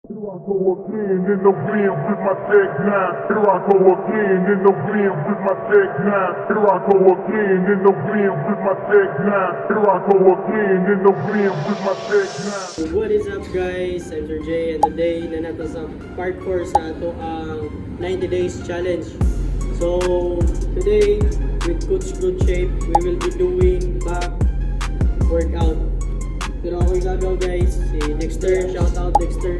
Here I go again in the wind with my Tech 9. Here I go again in the wind with my Tech 9. Here I go again in the wind with my Tech 9. Here I go again in the wind with my Tech 9. What is up guys? I'm Sir Jay and today na nato sa part 4 sa ato ang 90 days challenge. So today with Coach Good Shape we will be doing back workout. Pero ako gagaw guys, si Dexter, shout out Dexter.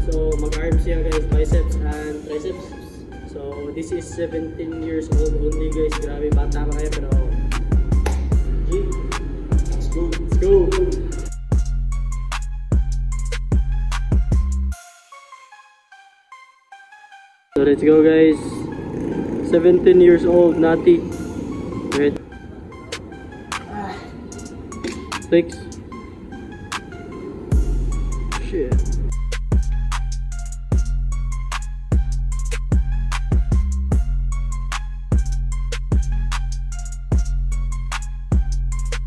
So mag-arm siya guys, biceps and triceps. So this is 17 years old only guys, grabe bata pa kayo pero G, let's go, let's go. So let's go guys. 17 years old, Nati. Right. Flex. Shit.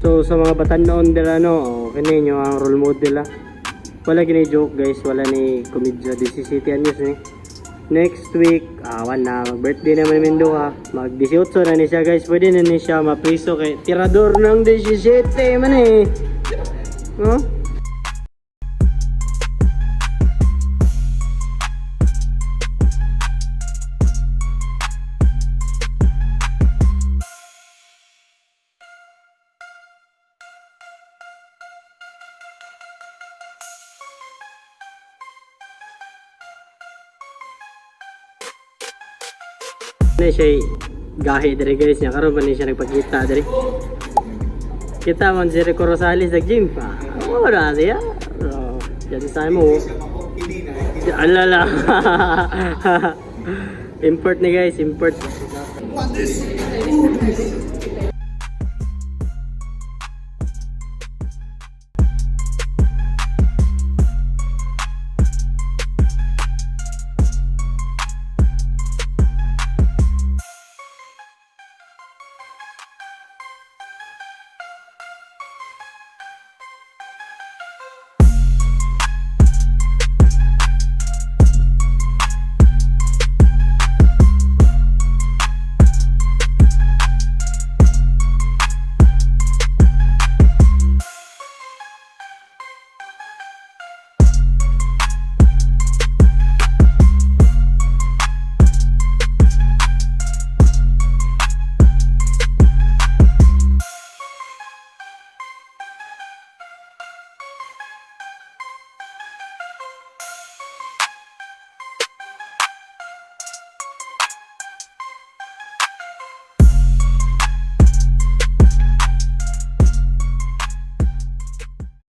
So sa mga batan-noon nila no, kini nyo ang role model wala gini joke guys, wala ni komedya 17 anyos ni. Next week, awan na, birthday naman ni Mendoza. Mag 18 na ni siya guys. Pwede na ni siya mapriso kay tirador ng 17 man eh. No? Na siya gahi diri guys niya karon ba ni siya nagpakita diri. Kita man si Rico Rosales sa gym pa. Wala siya. Jadi sa mo. Alala. Import ni guys, import.